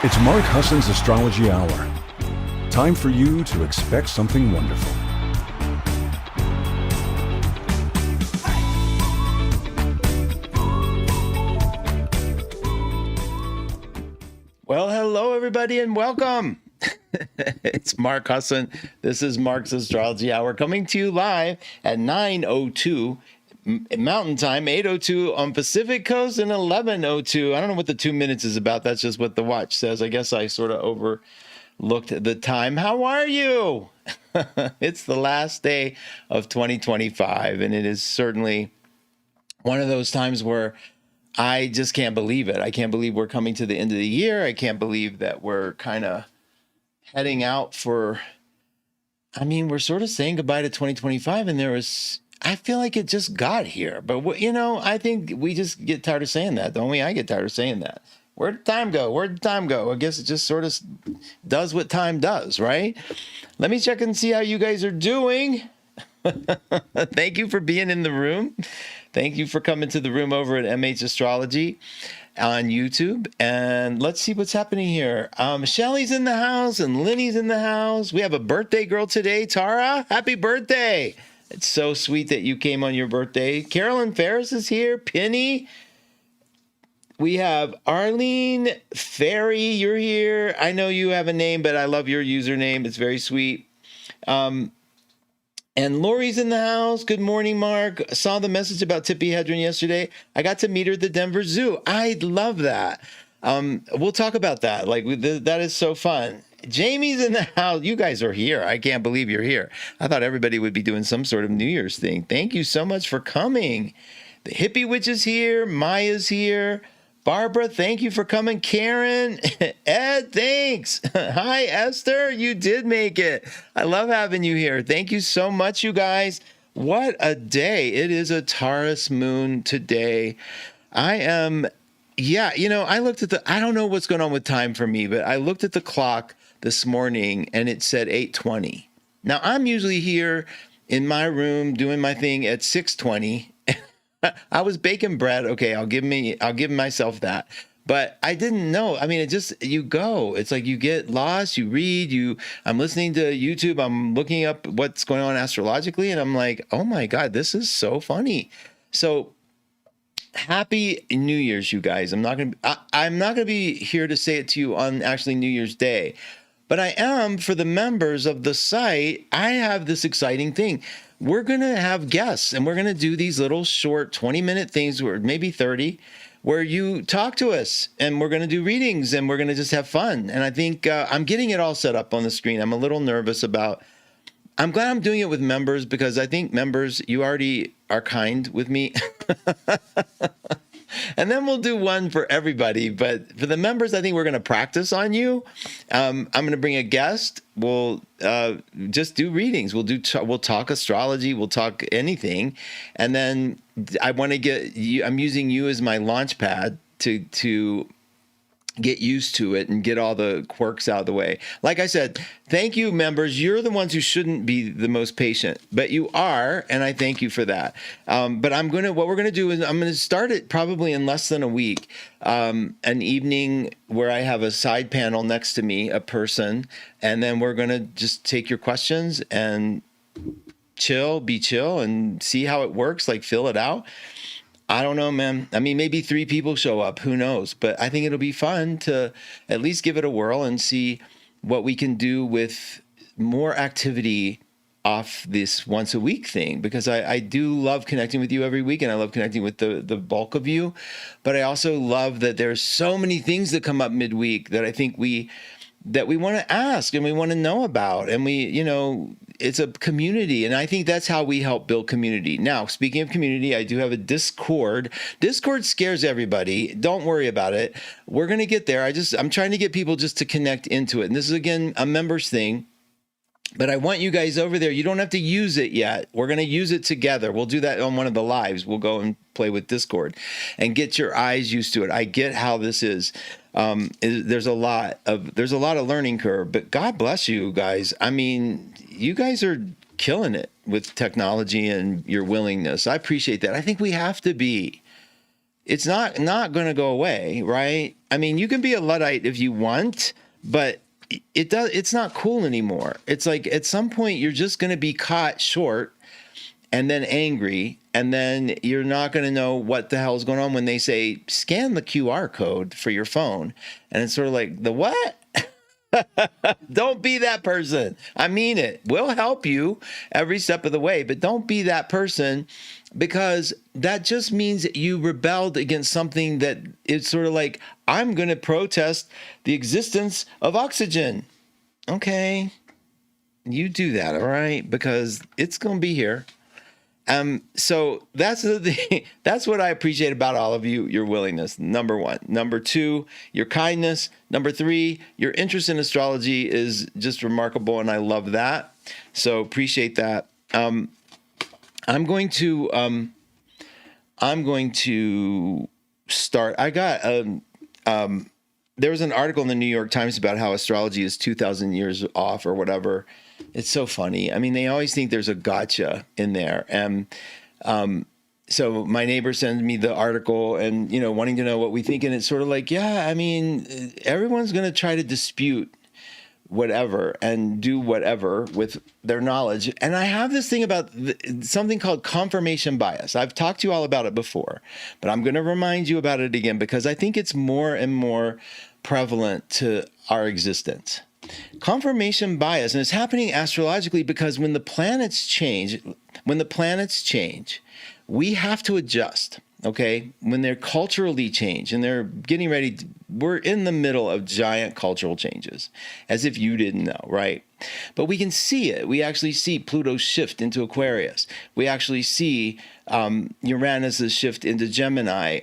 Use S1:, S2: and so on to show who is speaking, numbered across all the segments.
S1: It's Mark Husson's Astrology Hour. Time for you to expect something wonderful.
S2: Well, hello, everybody, and welcome. It's Mark Husson. This is Mark's Astrology Hour coming to you live at 9:02 Mountain Time, 8:02 on Pacific Coast, and 11:02. I don't know what the 2 minutes is about. That's just what the watch says. I guess I sort of overlooked the time. How are you? It's the last day of 2025, and it is certainly one of those times where I just can't believe it. I can't believe we're coming to the end of the year. I can't believe that we're kind of heading out for, we're sort of saying goodbye to 2025, and I feel like it just got here. But, I think we just get tired of saying that, don't we? I get tired of saying that. Where'd time go? Where'd time go? I guess it just sort of does what time does, right? Let me check and see how you guys are doing. Thank you for being in the room. Thank you for coming to the room over at MH Astrology on YouTube. And let's see what's happening here. Shelly's in the house and Lenny's in the house. We have a birthday girl today. Tara, happy birthday. It's so sweet that you came on your birthday. Carolyn Ferris is here. Penny. We have Arlene Ferry. You're here. I know you have a name, but I love your username. It's very sweet. And Lori's in the house. Good morning, Mark. I saw the message about Tippi Hedren yesterday. I got to meet her at the Denver Zoo. I love that. We'll talk about that. That is so fun. Jamie's in the house. You guys are here. I can't believe you're here. I thought everybody would be doing some sort of New Year's thing. Thank you so much for coming. The Hippie Witch is here. Maya's here. Barbara, thank you for coming. Karen, Ed, thanks. Hi, Esther. You did make it. I love having you here. Thank you so much, you guys. What a day. It is a Taurus moon today. I looked at I don't know what's going on with time for me, but I looked at the clock this morning and it said 8:20. Now, I'm usually here in my room doing my thing at 6:20. I was baking bread. Okay, I'll give myself that. But I didn't know. You go. It's like you get lost, you read, I'm listening to YouTube, I'm looking up what's going on astrologically, and I'm like, oh my God, this is so funny. So happy New Year's, you guys. I'm not gonna be here to say it to you on actually New Year's Day. But I am, for the members of the site, I have this exciting thing. We're going to have guests, and we're going to do these little short 20-minute things, or maybe 30, where you talk to us, and we're going to do readings, and we're going to just have fun. And I think I'm getting it all set up on the screen. I'm a little nervous I'm glad I'm doing it with members, because I think members, you already are kind with me. And then we'll do one for everybody. But for the members, I think we're going to practice on you. I'm going to bring a guest. We'll just do readings. We'll talk astrology. We'll talk anything. And then I want to get you. I'm using you as my launch pad to get used to it and get all the quirks out of the way. Like I said, thank you, members. You're the ones who shouldn't be the most patient, but you are, and I thank you for that. But what we're gonna do is I'm gonna start it probably in less than a week, an evening where I have a side panel next to me, a person, and then we're gonna just take your questions and be chill and see how it works, like fill it out. I don't know, man. Maybe 3 people show up. Who knows? But I think it'll be fun to at least give it a whirl and see what we can do with more activity off this once a week thing, because I do love connecting with you every week, and I love connecting with the bulk of you. But I also love that there's so many things that come up midweek that I think we want to ask and we want to know about. And it's a community. And I think that's how we help build community. Now, speaking of community, I do have a Discord. Discord scares everybody. Don't worry about it. We're going to get there. I'm trying to get people just to connect into it. And this is, again, a members thing. But I want you guys over there. You don't have to use it yet. We're going to use it together. We'll do that on one of the lives. We'll go and play with Discord and get your eyes used to it. I get how this is. There's a lot of learning curve, but God bless you guys. You guys are killing it with technology and your willingness. I appreciate that. I think we have to be. it's not going to go away, right? I mean, you can be a Luddite if you want, but it's not cool anymore. It's like at some point you're just going to be caught short and then angry, and then you're not going to know what the hell's going on when they say scan the QR code for your phone, and it's sort of like, the what? Don't be that person. I mean it. We'll help you every step of the way, but don't be that person, because that just means that you rebelled against something that it's sort of like, I'm going to protest the existence of oxygen. Okay, you do that, all right? Because it's going to be here. So that's the thing. That's what I appreciate about all of you, your willingness. Number one. Number two, your kindness. Number three, your interest in astrology is just remarkable, and I love that. So appreciate that. I'm going to start. I got there was an article in the New York Times about how astrology is 2,000 years off or whatever. It's so funny. I mean, they always think there's a gotcha in there. And so my neighbor sends me the article and, wanting to know what we think. And it's sort of like, yeah, I mean, everyone's going to try to dispute whatever and do whatever with their knowledge. And I have this thing about something called confirmation bias. I've talked to you all about it before, but I'm going to remind you about it again because I think it's more and more prevalent to our existence. Confirmation bias, and it's happening astrologically because when the planets change, we have to adjust. Okay, when they're culturally changed and they're getting ready, we're in the middle of giant cultural changes, as if you didn't know, right? But we can see it. We actually see Pluto's shift into Aquarius. We actually see Uranus's shift into Gemini.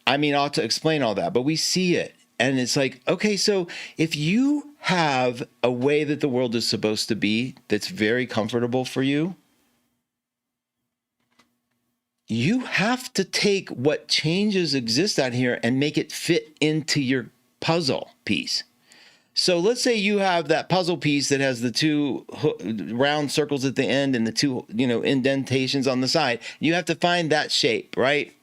S2: I mean, I'll have to explain all that, but we see it. And it's like, okay, so if you have a way that the world is supposed to be that's very comfortable for you, you have to take what changes exist out here and make it fit into your puzzle piece. So let's say you have that puzzle piece that has the two round circles at the end and the two, indentations on the side. You have to find that shape, right?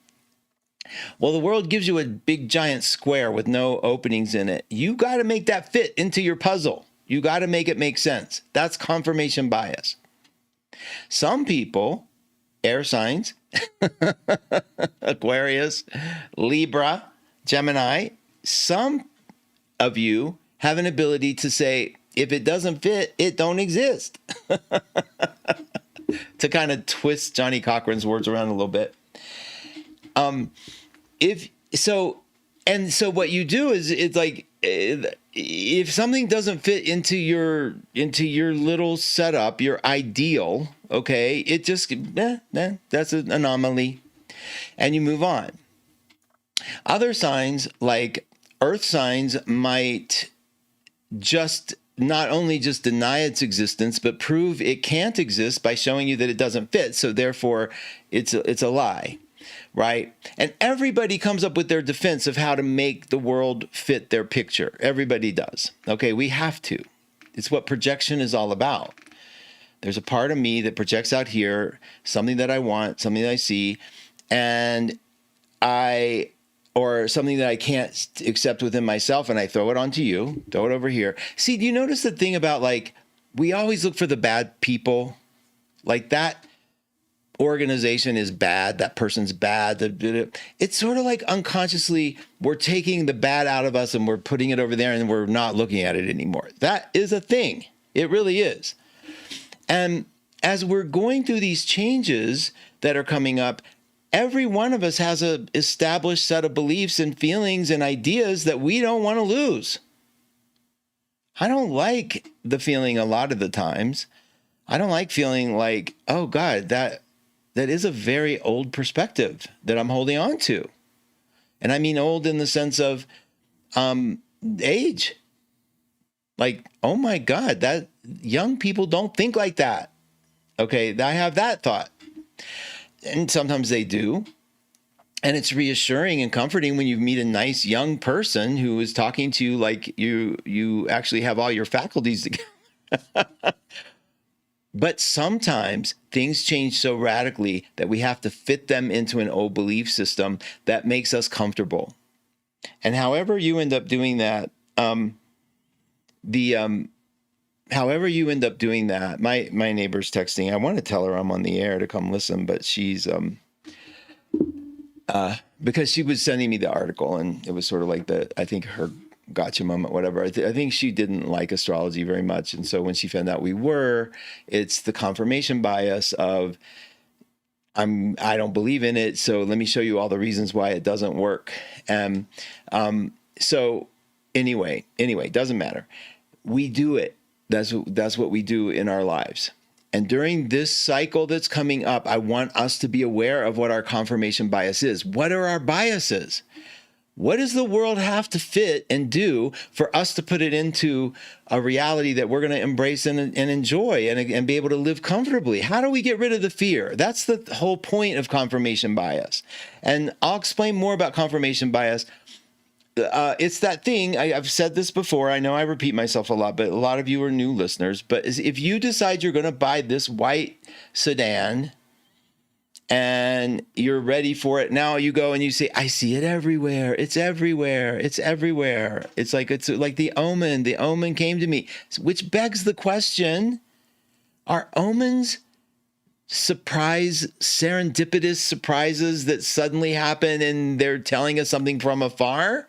S2: Well, the world gives you a big giant square with no openings in it. You got to make that fit into your puzzle. You got to make it make sense. That's confirmation bias. Some people, air signs, Aquarius, Libra, Gemini, some of you have an ability to say, if it doesn't fit, it don't exist. To kind of twist Johnny Cochran's words around a little bit. So what you do is, it's like, if something doesn't fit into your little setup, your ideal, okay, it just, that's an anomaly, and you move on. Other signs, like earth signs, might just not only just deny its existence, but prove it can't exist by showing you that it doesn't fit. So therefore, it's a lie. Right? And everybody comes up with their defense of how to make the world fit their picture. Everybody does. Okay, we have to. It's what projection is all about. There's a part of me that projects out here, something that I want, something that I see, or something that I can't accept within myself, and I throw it onto you, throw it over here. See, do you notice the thing about, like, we always look for the bad people? Like, that organization is bad, that person's bad. It's sort of like unconsciously we're taking the bad out of us and we're putting it over there and we're not looking at it anymore. That is a thing. It really is. And as we're going through these changes that are coming up, every one of us has an established set of beliefs and feelings and ideas that we don't want to lose. I don't like the feeling a lot of the times. I don't like feeling like, oh God, that is a very old perspective that I'm holding on to. And I mean old in the sense of age. Like, oh my God, that young people don't think like that. Okay, I have that thought. And sometimes they do. And it's reassuring and comforting when you meet a nice young person who is talking to you like you actually have all your faculties together. But sometimes things change so radically that we have to fit them into an old belief system that makes us comfortable. And however you end up doing that, however you end up doing that, my neighbor's texting. I want to tell her I'm on the air to come listen, but she's because she was sending me the article, and it was sort of like I think her gotcha moment, whatever. I think she didn't like astrology very much, and so when she found out we were, it's the confirmation bias of I don't believe in it, so let me show you all the reasons why it doesn't work. And so anyway, doesn't matter. We do it. That's what we do in our lives. And during this cycle that's coming up, I want us to be aware of what our confirmation bias is. What are our biases? What does the world have to fit and do for us to put it into a reality that we're going to embrace and enjoy and be able to live comfortably? How do we get rid of the fear? That's the whole point of confirmation bias. And I'll explain more about confirmation bias. It's that thing, I've said this before, I know I repeat myself a lot, but a lot of you are new listeners, but if you decide you're going to buy this white sedan and you're ready for it, now you go and you say, I see it everywhere, it's everywhere, it's everywhere. It's like the omen came to me, which begs the question, are omens serendipitous surprises that suddenly happen and they're telling us something from afar?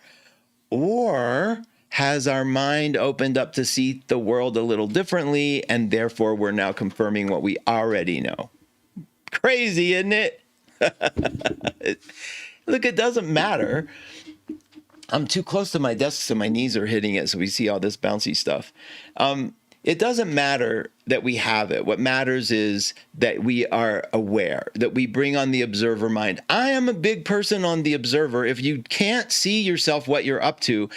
S2: Or has our mind opened up to see the world a little differently, and therefore we're now confirming what we already know? Crazy, isn't it? Look, it doesn't matter. I'm too close to my desk, so my knees are hitting it, so we see all this bouncy stuff. It doesn't matter that we have it. What matters is that we are aware, that we bring on the observer mind. I am a big person on the observer. If you can't see yourself, what you're up to,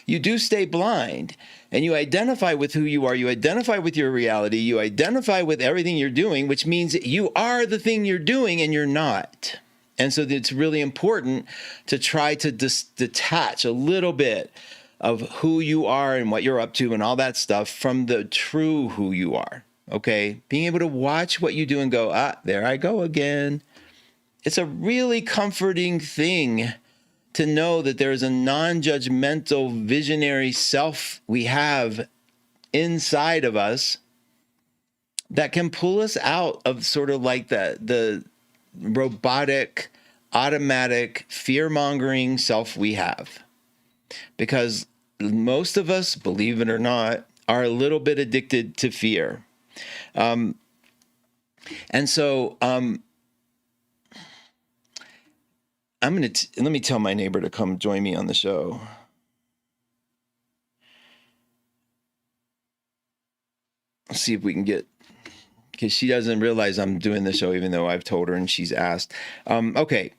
S2: you do stay blind and you identify with who you are. You identify with your reality. You identify with everything you're doing, which means you are the thing you're doing and you're not. And so it's really important to try to detach a little bit of who you are and what you're up to and all that stuff from the true who you are, okay? Being able to watch what you do and go, there I go again. It's a really comforting thing to know that there is a non-judgmental visionary self we have inside of us that can pull us out of sort of like the robotic, automatic, fear-mongering self we have. Because most of us, believe it or not, are a little bit addicted to fear. And so let me tell my neighbor to come join me on the show. Let's see if we can get, because she doesn't realize I'm doing the show, even though I've told her and she's asked. Okay.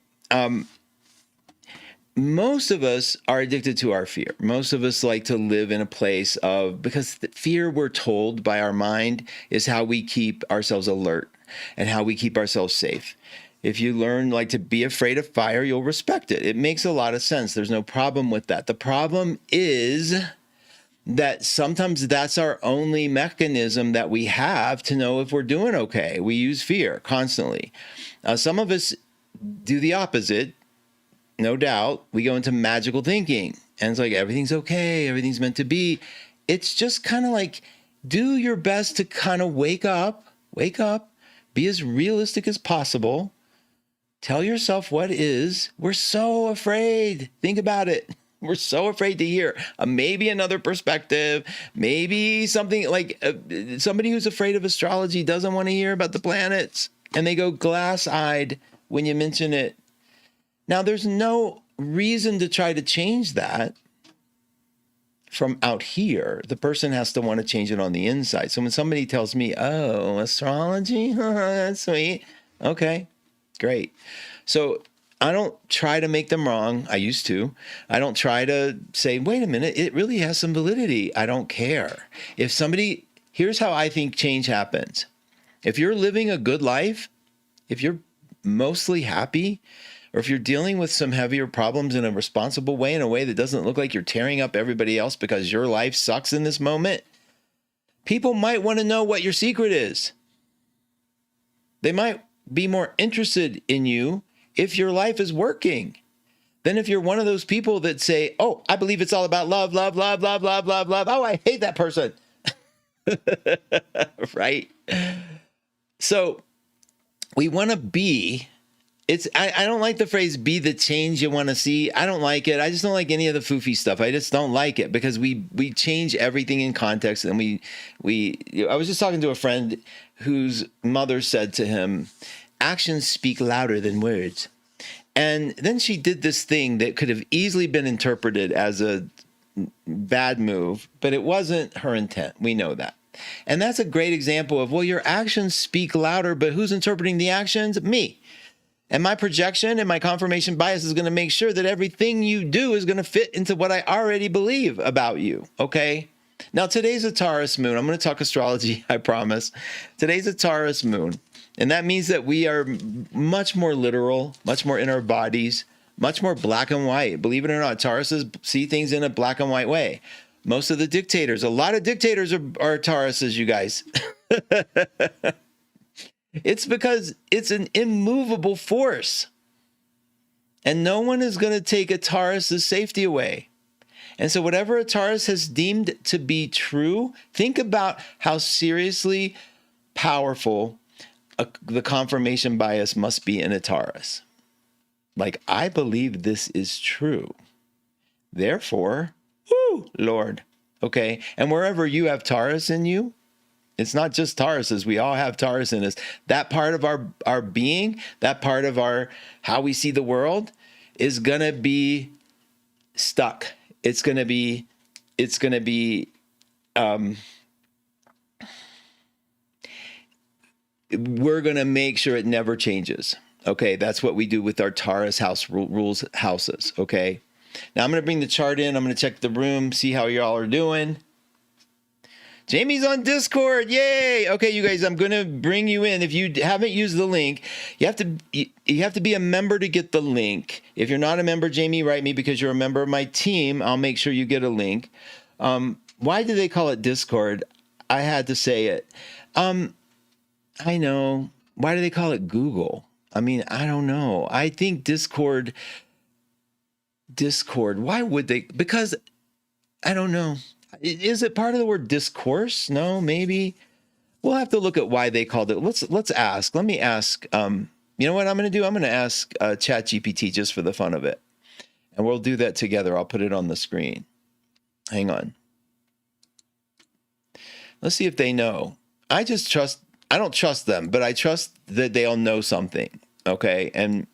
S2: Most of us are addicted to our fear. Most of us like to live in a place of, because the fear, we're told by our mind, is how we keep ourselves alert and how we keep ourselves safe. If you learn like to be afraid of fire, you'll respect it. It makes a lot of sense. There's no problem with that. The problem is that sometimes that's our only mechanism that we have to know if we're doing okay. We use fear constantly. Some of us do the opposite. No doubt, we go into magical thinking and it's like, everything's okay. Everything's meant to be. It's just kind of like, do your best to kind of wake up, be as realistic as possible. Tell yourself what is. We're so afraid. Think about it. We're so afraid to hear maybe another perspective, maybe something like somebody who's afraid of astrology doesn't want to hear about the planets and they go glass-eyed when you mention it. Now, there's no reason to try to change that from out here. The person has to want to change it on the inside. So when somebody tells me, oh, astrology, that's sweet. Okay, great. So I don't try to make them wrong. I used to. I don't try to say, wait a minute, it really has some validity. I don't care. Here's how I think change happens. If you're living a good life, if you're mostly happy, or if you're dealing with some heavier problems in a responsible way, in a way that doesn't look like you're tearing up everybody else because your life sucks in this moment, people might want to know what your secret is. They might be more interested in you if your life is working than if you're one of those people that say, oh, I believe it's all about love, love, love, love, love, love, love. Oh, I hate that person. Right? So we want to be, I don't like the phrase be the change you want to see. I don't like it. I just don't like any of the foofy stuff. I just don't like it because we change everything in context. And I was just talking to a friend whose mother said to him, actions speak louder than words. And then she did this thing that could have easily been interpreted as a bad move, but it wasn't her intent. We know that. And that's a great example of, well, your actions speak louder, but who's interpreting the actions? Me. And my projection and my confirmation bias is going to make sure that everything you do is going to fit into what I already believe about you. Okay. Now, today's a Taurus moon. I'm going to talk astrology, I promise. Today's a Taurus moon. And that means that we are much more literal, much more in our bodies, much more black and white. Believe it or not, Tauruses see things in a black and white way. Most of the dictators, a lot of dictators are Tauruses, you guys. It's because it's an immovable force. And no one is going to take a Taurus's safety away. And so whatever a Taurus has deemed to be true, think about how seriously powerful the confirmation bias must be in a Taurus. Like, I believe this is true. Therefore, whoo, Lord. Okay. And wherever you have Taurus in you, it's not just Tauruses. We all have Taurus in us. That part of our being, that part of how we see the world is going to be stuck. It's going to be, we're going to make sure it never changes. Okay. That's what we do with our Taurus house rules houses. Okay. Now I'm going to bring the chart in. I'm going to check the room, see how y'all are doing. Jamie's on Discord. Yay. Okay, you guys, I'm going to bring you in. If you haven't used the link, you have to be a member to get the link. If you're not a member, Jamie, write me because you're a member of my team. I'll make sure you get a link. Why do they call it Discord? I had to say it. I know. Why do they call it Google? I mean, I don't know. I think Discord. Why would they? Because I don't know. Is it part of the word discourse? No, maybe. We'll have to look at why they called it. Let's ask. Let me ask. You know what I'm going to do? I'm going to ask ChatGPT just for the fun of it. And we'll do that together. I'll put it on the screen. Hang on. Let's see if they know. I don't trust them, but I trust that they'll know something. Okay. And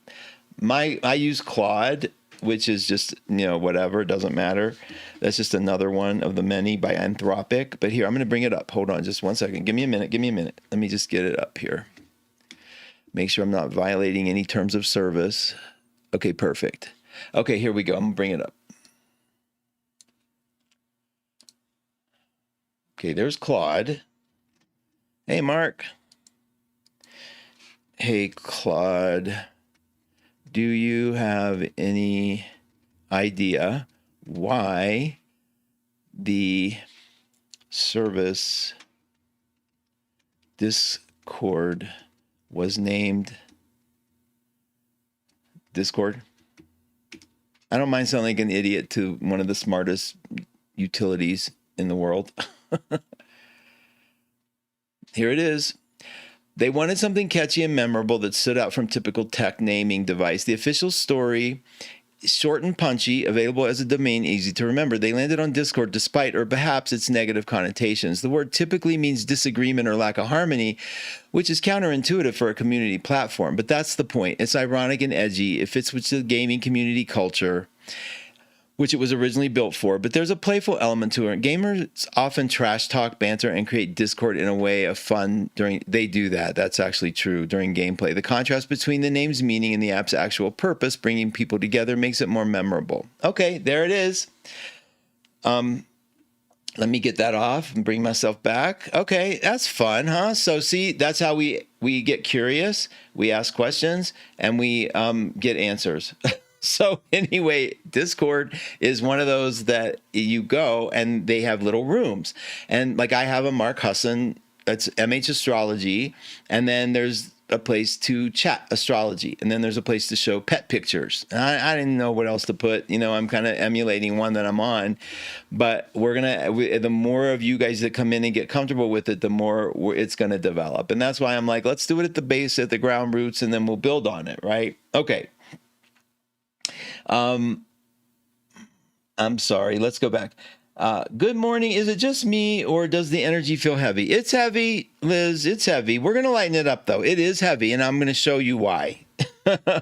S2: I use Claude, which is just, whatever, it doesn't matter. That's just another one of the many by Anthropic. But here, I'm going to bring it up. Hold on just 1 second. Give me a minute. Let me just get it up here. Make sure I'm not violating any terms of service. Okay, perfect. Okay, here we go. I'm going to bring it up. Okay, there's Claude. Hey, Mark. Hey, Claude. Do you have any idea why the service Discord was named Discord? I don't mind sounding like an idiot to one of the smartest utilities in the world. Here it is. They wanted something catchy and memorable that stood out from typical tech naming device. The official story, short and punchy, available as a domain, easy to remember. They landed on Discord despite or perhaps its negative connotations. The word typically means disagreement or lack of harmony, which is counterintuitive for a community platform. But that's the point. It's ironic and edgy. It fits with the gaming community culture, which it was originally built for, but there's a playful element to it. Gamers often trash talk, banter, and create discord in a way of fun they do that. That's actually true during gameplay. The contrast between the name's meaning and the app's actual purpose, bringing people together, makes it more memorable. Okay, there it is. Let me get that off and bring myself back. Okay, that's fun, huh? So see, that's how we get curious, we ask questions, and we get answers. So anyway, Discord is one of those that you go and they have little rooms. And like I have a Mark Husson, that's MH Astrology. And then there's a place to chat astrology, and then there's a place to show pet pictures. And I didn't know what else to put. I'm kind of emulating one that I'm on, but the more of you guys that come in and get comfortable with it, the more it's going to develop. And that's why I'm like, let's do it at the base, at the ground roots, and then we'll build on it, right? Okay. I'm sorry. Let's go back. Good morning. Is it just me, or does the energy feel heavy? It's heavy, Liz. It's heavy. We're going to lighten it up, though. It is heavy, and I'm going to show you why.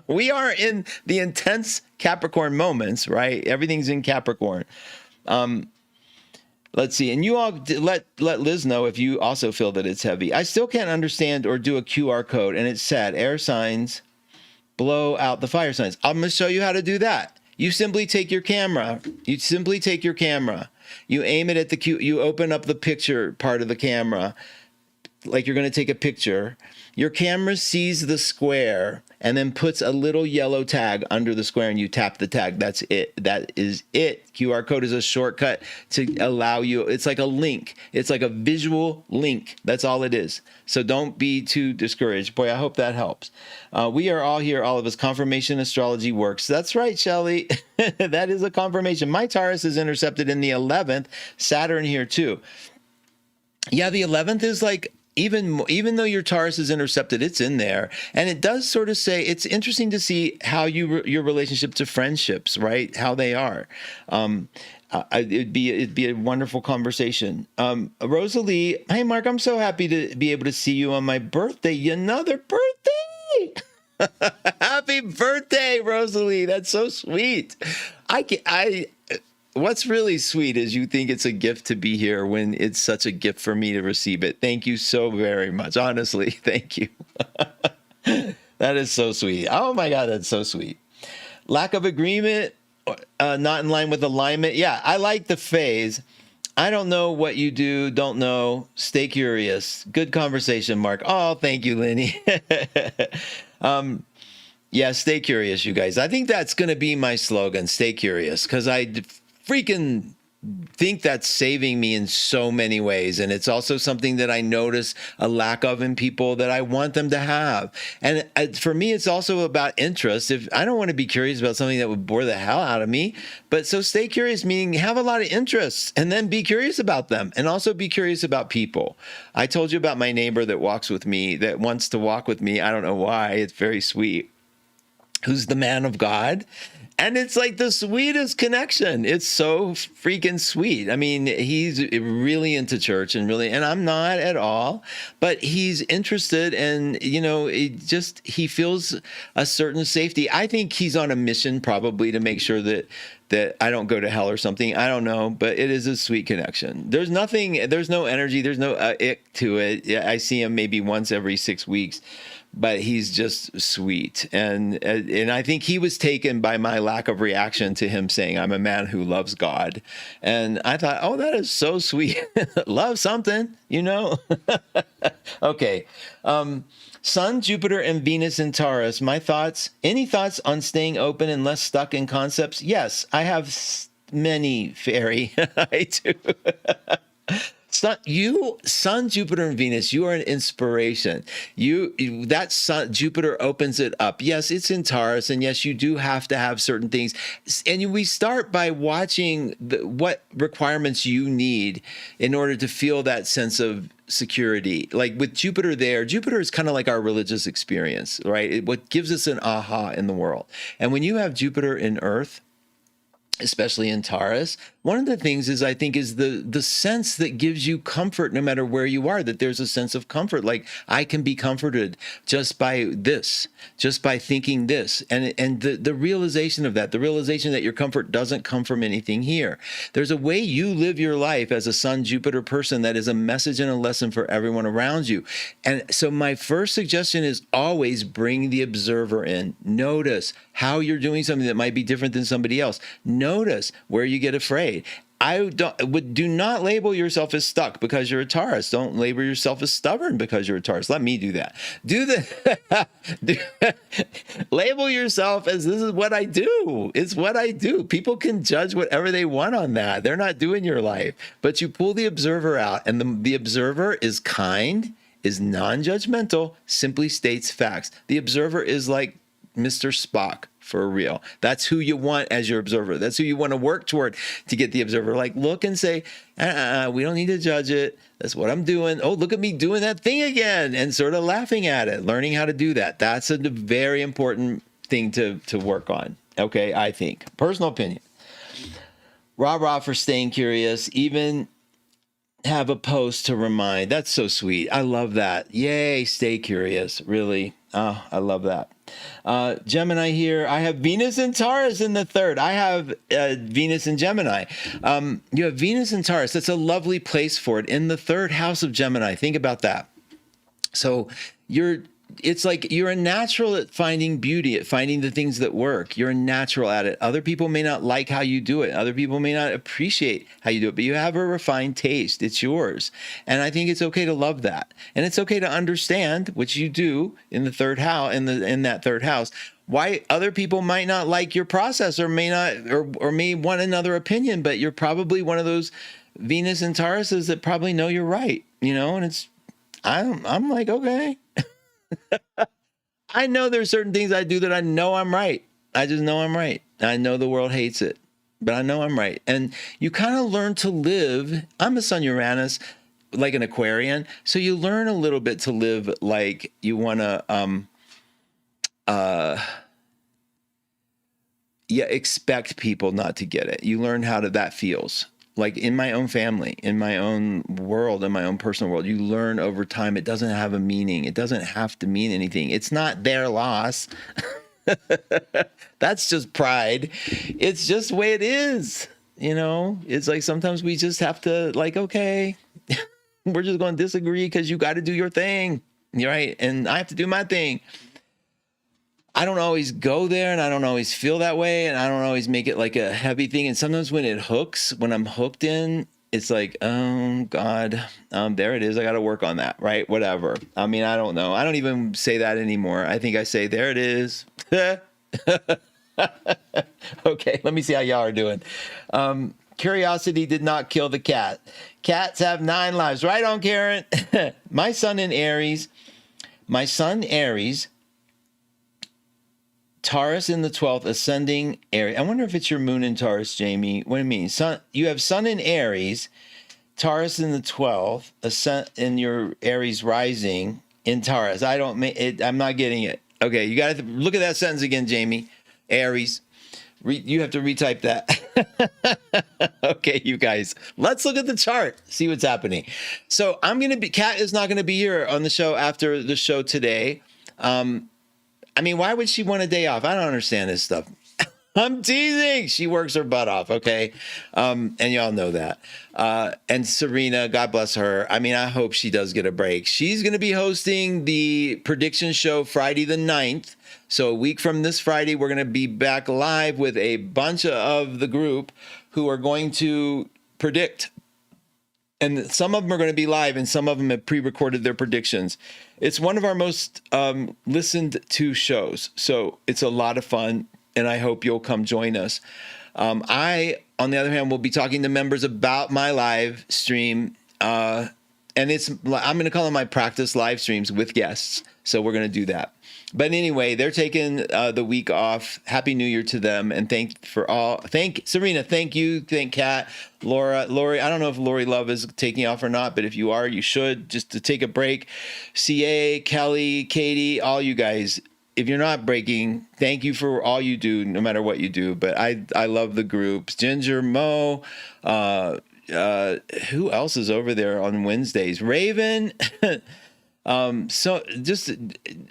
S2: We are in the intense Capricorn moments, right? Everything's in Capricorn. Let's see. And you all let Liz know if you also feel that it's heavy. I still can't understand or do a QR code, and it's sad. Air signs blow out the fire signs. I'm going to show you how to do that. You simply take your camera. You aim it at the you open up the picture part of the camera, like you're going to take a picture. Your camera sees the square and then puts a little yellow tag under the square, and you tap the tag. That's it. That is it. QR code is a shortcut to allow you. It's like a link. It's like a visual link. That's all it is. So don't be too discouraged. Boy, I hope that helps. We are all here, all of us. Confirmation astrology works. That's right, Shelley. That is a confirmation. My Taurus is intercepted in the 11th. Saturn here too. Yeah, the 11th is like, even though your Taurus is intercepted, it's in there. And it does sort of say, it's interesting to see how your relationship to friendships, right? How they are. It'd be a wonderful conversation. Rosalie, hey, Mark, I'm so happy to be able to see you on my birthday. Another birthday. Happy birthday, Rosalie. That's so sweet. What's really sweet is you think it's a gift to be here when it's such a gift for me to receive it. Thank you so very much. Honestly, thank you. That is so sweet. Oh my God, that's so sweet. Lack of agreement, not in line with alignment. Yeah, I like the phase. I don't know what you do. Don't know. Stay curious. Good conversation, Mark. Oh, thank you, Lenny. Yeah, stay curious, you guys. I think that's going to be my slogan, stay curious, because I freaking think that's saving me in so many ways. And it's also something that I notice a lack of in people that I want them to have. And for me, it's also about interest. If I don't want to be curious about something that would bore the hell out of me, but so stay curious, meaning have a lot of interests and then be curious about them, and also be curious about people. I told you about my neighbor that walks with me, that wants to walk with me. I don't know why. It's very sweet. Who's the man of God. And it's like the sweetest connection. It's so freaking sweet. I mean, he's really into church and I'm not at all, but he's interested, and, he feels a certain safety. I think he's on a mission probably to make sure that I don't go to hell or something. I don't know, but it is a sweet connection. There's no energy. There's no ick to it. I see him maybe once every 6 weeks. But he's just sweet. And I think he was taken by my lack of reaction to him saying, I'm a man who loves God. And I thought, oh, that is so sweet. Love something, Okay. Sun, Jupiter, and Venus in Taurus. My thoughts, any thoughts on staying open and less stuck in concepts? Yes, I have many, Fairy. I do. Sun, Jupiter, and Venus, you are an inspiration. That Sun, Jupiter opens it up. Yes, it's in Taurus, and yes, you do have to have certain things. And we start by watching what requirements you need in order to feel that sense of security. Like with Jupiter there, Jupiter is kind of like our religious experience, right? What gives us an aha in the world. And when you have Jupiter in Earth, especially in Taurus, one of the things is, I think, is the sense that gives you comfort no matter where you are, that there's a sense of comfort. Like, I can be comforted just by this, just by thinking this. And the realization of that, the realization that your comfort doesn't come from anything here. There's a way you live your life as a Sun Jupiter person that is a message and a lesson for everyone around you. And so my first suggestion is always bring the observer in. Notice how you're doing something that might be different than somebody else. Notice where you get afraid. Do not label yourself as stuck because you're a Taurus. Don't label yourself as stubborn because you're a Taurus. Let me do that. Label yourself as, this is what I do. It's what I do. People can judge whatever they want on that. They're not doing your life. But you pull the observer out, and the observer is kind is non-judgmental, simply states facts. The observer is like Mr. Spock for real. That's who you want as your observer. That's who you want to work toward to get the observer. Like, look and say, we don't need to judge it. That's what I'm doing. Oh, look at me doing that thing again, and sort of laughing at it, learning how to do that. That's a very important thing to work on. Okay, I think. Personal opinion. Rah rah for staying curious. Even have a post to remind. That's so sweet. I love that. Yay, stay curious. Really. Oh, I love that. Gemini here. I have Venus and Taurus in the third. I have Venus and Gemini. You have Venus and Taurus. That's a lovely place for it in the third house of Gemini. Think about that. So it's like you're a natural at finding beauty, at finding the things that work. You're a natural at it. Other people may not like how you do it. Other people may not appreciate how you do it, but you have a refined taste. It's yours. And I think it's okay to love that. And it's okay to understand, which you do in the third house, in that third house, why other people might not like your process or may not, or may want another opinion, but you're probably one of those Venus and Tauruses that probably know you're right, and I'm like, okay. I know there's certain things I do that I know I'm right. I just know I'm right. I know the world hates it, but I know I'm right. And you kind of learn to live. I'm a Sun Uranus, like an Aquarian. So you learn a little bit to live like you want to, expect people not to get it. You learn how that feels. Like in my own family, in my own world, in my own personal world, you learn over time it doesn't have a meaning. It doesn't have to mean anything. It's not their loss. That's just pride. It's just the way it is. It's like sometimes we just have to okay, we're just going to disagree because you got to do your thing. Right. And I have to do my thing. I don't always go there, and I don't always feel that way, and I don't always make it like a heavy thing. And sometimes when I'm hooked in, it's like, oh God, there it is. I got to work on that, right? Whatever. I mean, I don't know. I don't even say that anymore. I think I say, there it is. Okay, let me see how y'all are doing. Curiosity did not kill the cat. Cats have 9 lives. Right on, Karen. My sun in Aries. Taurus in the 12th, ascending Aries. I wonder if it's your moon in Taurus, Jamie. What do you mean? You have sun in Aries, Taurus in the 12th, ascent in your Aries rising in Taurus. I'm not getting it. Okay, you got to look at that sentence again, Jamie. Aries. You have to retype that. Okay, you guys. Let's look at the chart. See what's happening. So Kat is not going to be here on the show after the show today. I mean, why would she want a day off? I don't understand this stuff. I'm teasing. She works her butt off, okay? And y'all know that. And Serena, God bless her. I mean, I hope she does get a break. She's going to be hosting the prediction show Friday the 9th. So a week from this Friday, we're going to be back live with a bunch of the group who are going to predict. And some of them are going to be live, and some of them have pre-recorded their predictions. It's one of our most listened to shows, so it's a lot of fun, and I hope you'll come join us. I, on the other hand, will be talking to members about my live stream, and I'm going to call them my practice live streams with guests, so we're going to do that. But anyway, they're taking the week off. Happy New Year to them, and thank Serena. Thank you. Thank Kat, Lori. I don't know if Lori Love is taking off or not, but if you are, you should just to take a break. CA, Kelly, Katie, all you guys. If you're not breaking, thank you for all you do, no matter what you do. But I love the groups. Ginger, Mo, who else is over there on Wednesdays? Raven. So just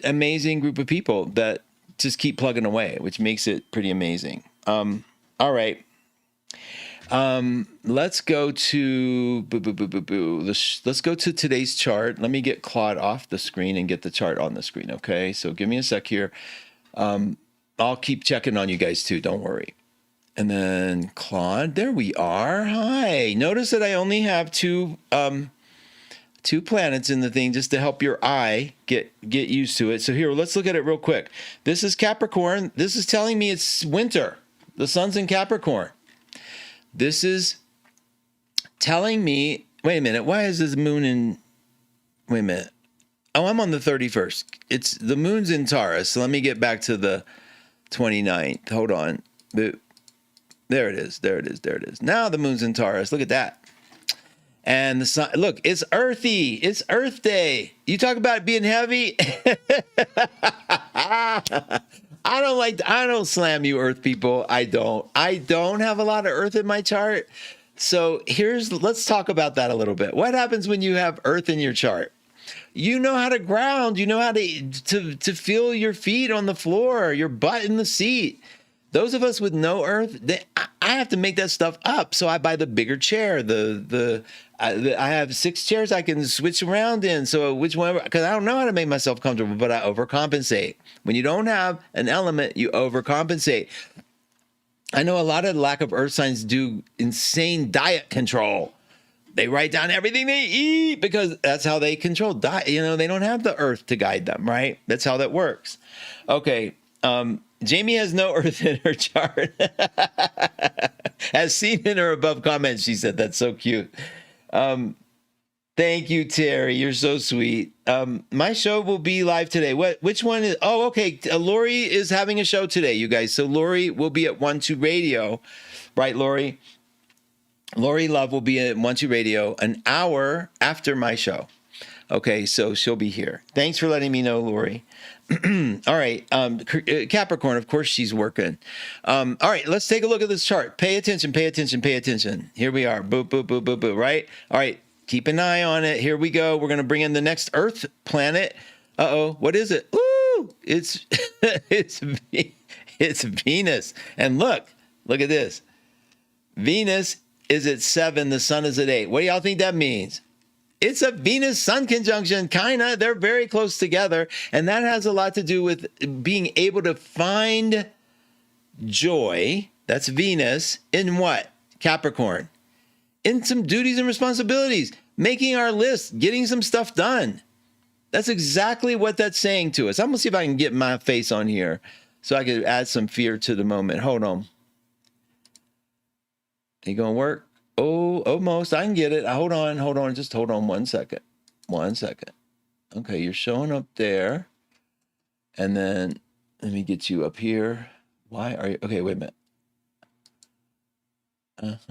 S2: amazing group of people that just keep plugging away, which makes it pretty amazing. All right. Let's go to let's go to today's chart. Let me get Claude off the screen and get the chart on the screen. Okay. So give me a sec here. I'll keep checking on you guys too. Don't worry. And then Claude, there we are. Hi. Notice that I only have two planets in the thing just to help your eye get used to it. So here, let's look at it real quick. This is Capricorn. This is telling me it's winter. The sun's in Capricorn. This is telling me, wait a minute, why is this moon in, wait a minute. Oh, I'm on the 31st. It's the moon's in Taurus. So let me get back to the 29th. Hold on. There it is. There it is. There it is. Now the moon's in Taurus. Look at that. And the sun, look, it's earthy. It's Earth Day. You talk about it being heavy. I don't slam you Earth people. I don't have a lot of Earth in my chart. So let's talk about that a little bit. What happens when you have Earth in your chart? You know how to ground. You know how to feel your feet on the floor, your butt in the seat. Those of us with no Earth, I have to make that stuff up. So I buy the bigger chair. I have 6 chairs I can switch around in. So which one? Because I don't know how to make myself comfortable, but I overcompensate. When you don't have an element, you overcompensate. I know a lot of lack of Earth signs do insane diet control. They write down everything they eat because that's how they control diet. You know, they don't have the Earth to guide them, right? That's how that works. Okay. Jamie has no Earth in her chart. As seen in her above comment, she said, that's so cute. Thank you, Terry. You're so sweet. My show will be live today. Which one is? Oh, okay. Lori is having a show today, you guys. So Lori will be at 1-2 Radio, right, Lori? Lori Love will be at 1-2 Radio an hour after my show. Okay, so she'll be here. Thanks for letting me know, Lori. All right. Capricorn, of course, she's working. All right, let's take a look at this chart. Pay attention, pay attention, pay attention. Here we are. Boop, boop, boop, boop, boop, right? All right, keep an eye on it. Here we go. We're going to bring in the next Earth planet. Uh-oh, what is it? Ooh, it's it's Venus. And look at this. Venus is at 7, the sun is at 8. What do y'all think that means? It's a Venus-Sun conjunction, kind of. They're very close together. And that has a lot to do with being able to find joy, that's Venus, in what? Capricorn. In some duties and responsibilities. Making our list, getting some stuff done. That's exactly what that's saying to us. I'm going to see if I can get my face on here so I can add some fear to the moment. Hold on. Ain't going to work? Oh, almost. I can get it. Hold on. Just hold on 1 second. 1 second. Okay, you're showing up there. And then let me get you up here. Why are you? Okay, wait a minute.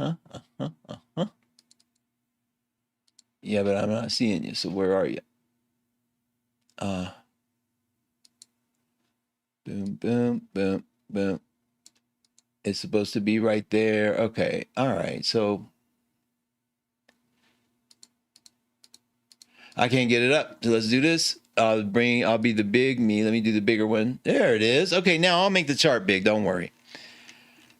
S2: Yeah, but I'm not seeing you. So where are you? Boom, boom, boom, boom. It's supposed to be right there. Okay. All right. So I can't get it up. So let's do this. I'll be the big me. Let me do the bigger one. There it is. Okay. Now I'll make the chart big. Don't worry.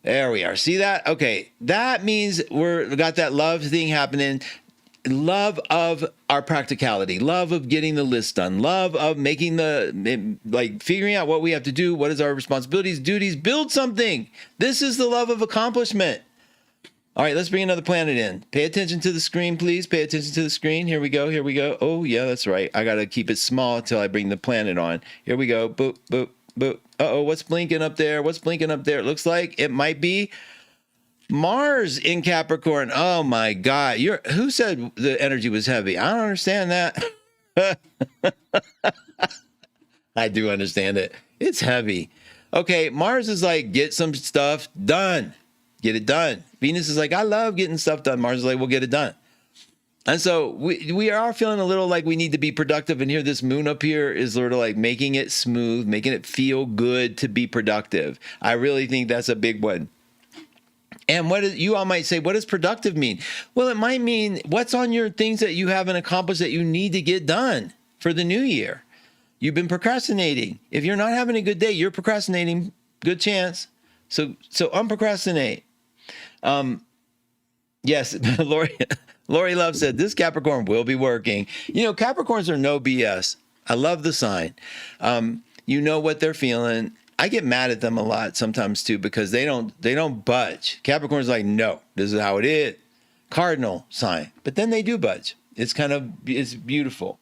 S2: There we are. See that? Okay. That means we got that love thing happening. Love of our practicality, love of getting the list done, love of making figuring out what we have to do, what is our responsibilities, duties, build something. This is the love of accomplishment. All right, let's bring another planet in. Pay attention to the screen, please. Pay attention to the screen. Here we go. Here we go. Oh, yeah, that's right. I got to keep it small until I bring the planet on. Here we go. Boop, boop, boop. Uh-oh, what's blinking up there? What's blinking up there? It looks like it might be Mars in Capricorn. Oh my God. Who said the energy was heavy? I don't understand that. I do understand it. It's heavy. Okay. Mars is like, get some stuff done. Get it done. Venus is like, I love getting stuff done. Mars is like, we'll get it done. And so we are feeling a little like we need to be productive. And here, this moon up here is sort of like making it smooth, making it feel good to be productive. I really think that's a big one. And you all might say, what does productive mean? Well, it might mean what's on your things that you haven't accomplished that you need to get done for the new year. You've been procrastinating. If you're not having a good day, you're procrastinating. Good chance. So unprocrastinate. Yes, Lori Love said, this Capricorn will be working. You know, Capricorns are no BS. I love the sign. You know what they're feeling. I get mad at them a lot sometimes too, because they don't budge. Capricorn's like, no, this is how it is. Cardinal sign. But then they do budge. It's beautiful.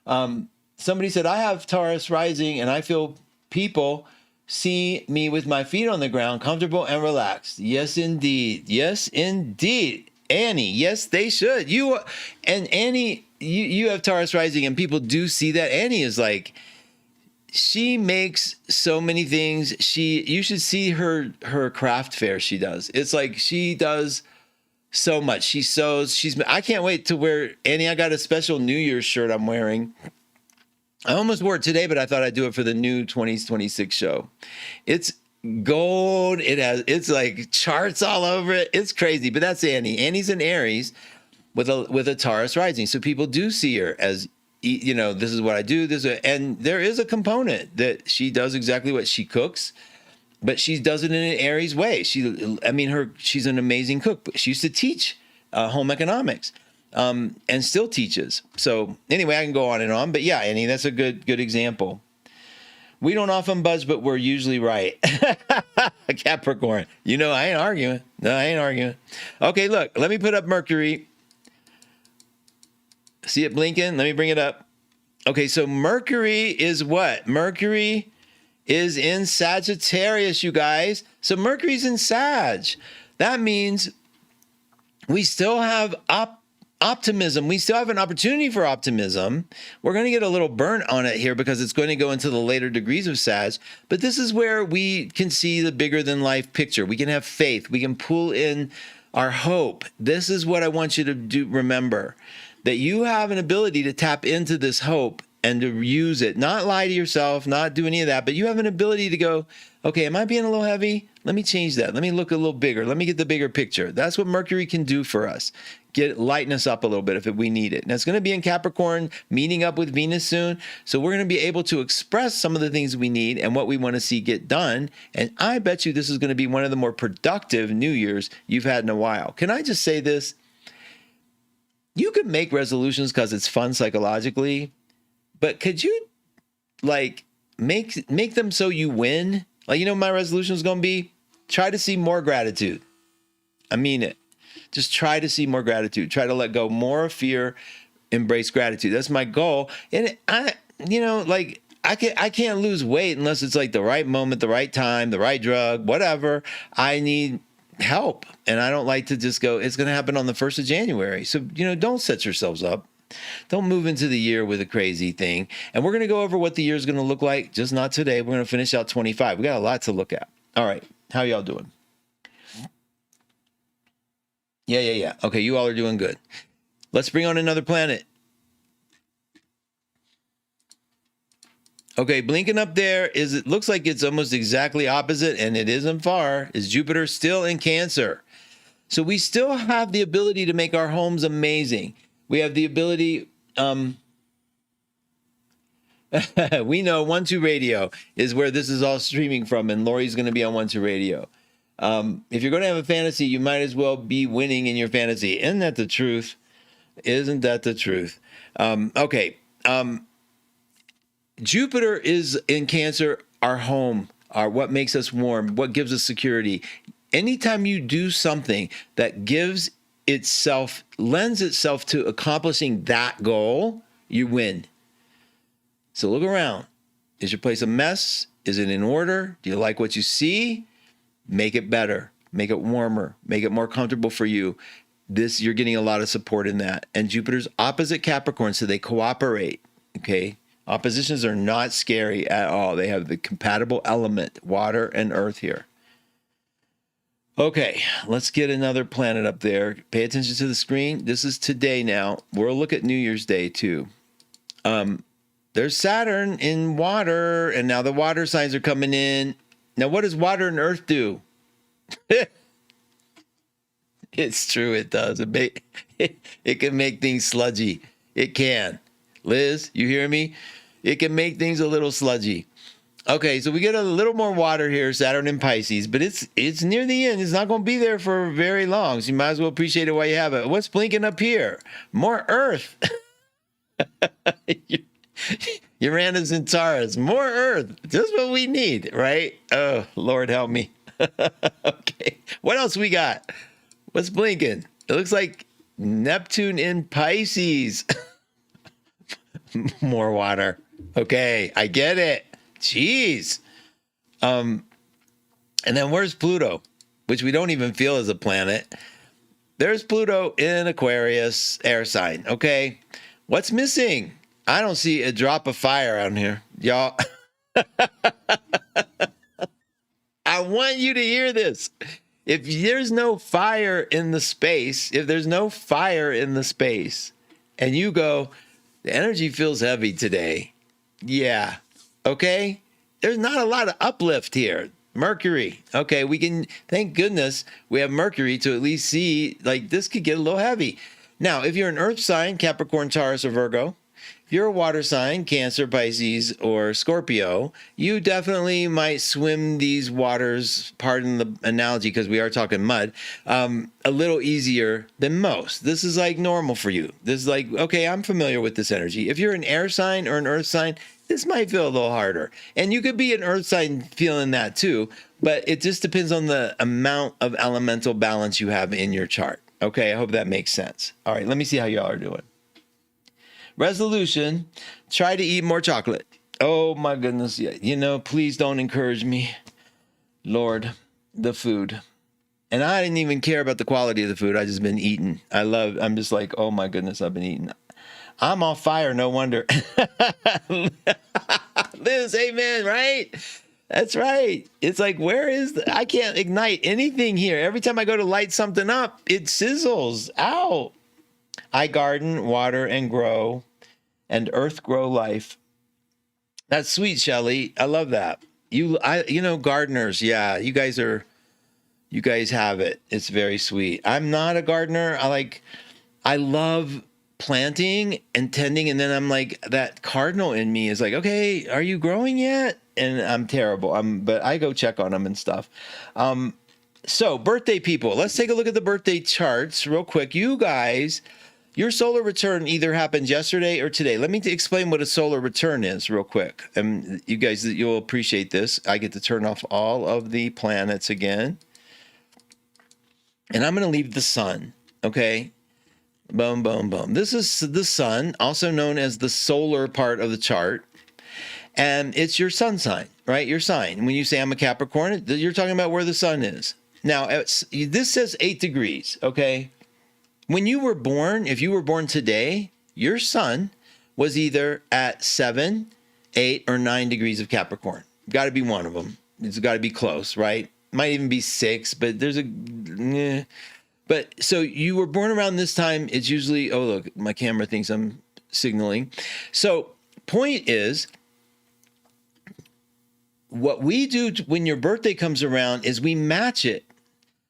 S2: Somebody said, I have Taurus rising and I feel people see me with my feet on the ground, comfortable and relaxed. Yes, indeed. Yes, indeed. Annie, yes, they should. You and Annie, you have Taurus rising, and people do see that. Annie is like, she makes so many things. You should see her craft fair she does. It's like she does so much. She sews. I can't wait to wear, Annie, I got a special New Year's shirt I'm wearing. I almost wore it today, but I thought I'd do it for the new 2026 show. It's gold. It's like charts all over it. It's crazy, but that's Annie. Annie's an Aries with a Taurus rising. So people do see her as, this is what I do. And there is a component that she does exactly what she cooks, but she does it in an Aries way. She's an amazing cook. But she used to teach home economics, and still teaches. So anyway, I can go on and on. But yeah, Annie, that's a good example. We don't often buzz, but we're usually right. Capricorn. I ain't arguing. No, I ain't arguing. Okay, look, let me put up Mercury. See it blinking? Let me bring it up. Okay, so Mercury is what? Mercury is in Sagittarius, you guys. So Mercury's in Sag. That means we still have optimism. We still have an opportunity for optimism. We're going to get a little burnt on it here because it's going to go into the later degrees of Sag. But this is where we can see the bigger than life picture. We can have faith. We can pull in our hope. This is what I want you to remember, that you have an ability to tap into this hope and to use it, not lie to yourself, not do any of that, but you have an ability to go, okay, am I being a little heavy? Let me change that. Let me look a little bigger. Let me get the bigger picture. That's what Mercury can do for us. Lighten us up a little bit if we need it. Now it's going to be in Capricorn, meeting up with Venus soon. So we're going to be able to express some of the things we need and what we want to see get done. And I bet you this is going to be one of the more productive New Year's you've had in a while. Can I just say this? You could make resolutions because it's fun psychologically, but could you make them so you win? My resolution is going to be try to see more gratitude. I mean it. Just try to see more gratitude. Try to let go more of fear, embrace gratitude. That's my goal. And I can't lose weight unless it's like the right moment, the right time, the right drug, whatever. I need help. And I don't like to just go, it's going to happen on the 1st of January. So, don't set yourselves up. Don't move into the year with a crazy thing. And we're going to go over what the year is going to look like, just not today. We're going to finish out 25. We got a lot to look at. All right. How y'all doing? Yeah. Okay, you all are doing good. Let's bring on another planet. Okay, blinking up there it looks like it's almost exactly opposite, and it isn't far, is Jupiter still in Cancer. So we still have the ability to make our homes amazing. We have the ability, we know 1-2 Radio is where this is all streaming from, and Lori's going to be on 1-2 Radio. If you're going to have a fantasy, you might as well be winning in your fantasy. Isn't that the truth? Isn't that the truth? Okay. Jupiter is in Cancer, our home, what makes us warm, what gives us security. Anytime you do something that lends itself to accomplishing that goal, you win. So look around. Is your place a mess? Is it in order? Do you like what you see? Make it better, make it warmer, make it more comfortable for you. You're getting a lot of support in that. And Jupiter's opposite Capricorn, so they cooperate, okay? Oppositions are not scary at all. They have the compatible element, water and earth here. Okay, let's get another planet up there. Pay attention to the screen. This is today now. We'll look at New Year's Day too. There's Saturn in water, and now the water signs are coming in. Now, what does water and earth do? It's true, it does. It can make things sludgy. It can. Liz, you hear me? It can make things a little sludgy. Okay, so we get a little more water here, Saturn in Pisces, but it's near the end. It's not going to be there for very long, so you might as well appreciate it while you have it. What's blinking up here? More earth. Uranus and Taurus, more earth, just what we need, right? Oh, Lord help me. Okay, what else we got? What's blinking? It looks like Neptune in Pisces. More water. Okay, I get it. Jeez. And then where's Pluto, which we don't even feel as a planet? there's Pluto in Aquarius, air sign. Okay. What's missing? I don't see a drop of fire out here. Y'all, I want you to hear this. If there's no fire in the space, and you go, the energy feels heavy today. Yeah. Okay. There's not a lot of uplift here. Mercury. Okay. We can, thank goodness we have Mercury to at least see like this could get a little heavy. Now, if you're an earth sign, Capricorn, Taurus, or Virgo, if you're a water sign, Cancer, Pisces, or Scorpio, you definitely might swim these waters, pardon the analogy because we are talking mud, a little easier than most. This is like normal for you. This is like, okay, I'm familiar with this energy. If you're an air sign or an earth sign, this might feel a little harder. And you could be an earth sign feeling that too, but it just depends on the amount of elemental balance you have in your chart. Okay, I hope that makes sense. All right, let me see how y'all are doing. Resolution, try to eat more chocolate. Oh my goodness. Yeah. You know, please don't encourage me. Lord, the food. And I didn't even care about the quality of the food. I just been eating. I'm just like, oh my goodness, I've been eating. I'm on fire, no wonder. Liz, amen, right? That's right. It's like, I can't ignite anything here. Every time I go to light something up, it sizzles. Ow. I garden, water, and grow, and earth grow life. That's sweet, Shelley. I love that. You know, gardeners. Yeah, you guys have it. It's very sweet. I'm not a gardener. I love planting and tending, and then I'm like, that cardinal in me is like, okay, are you growing yet? And I'm terrible. But I go check on them and stuff. So birthday people, let's take a look at the birthday charts real quick. You guys, your solar return either happened yesterday or today. Let me explain what a solar return is real quick. And you guys, you'll appreciate this. I get to turn off all of the planets again. And I'm going to leave the sun. Okay. Boom, boom, boom. This is the sun, also known as the solar part of the chart. And it's your sun sign, right? Your sign. When you say I'm a Capricorn, you're talking about where the sun is. Now, this says 8 degrees, okay? When you were born, if you were born today, your sun was either at 7, 8, or 9 degrees of Capricorn. Got to be one of them. It's got to be close, right? Might even be 6, but there's But so you were born around this time. It's usually, oh, look, my camera thinks I'm signaling. So point is, what we do when your birthday comes around is we match it.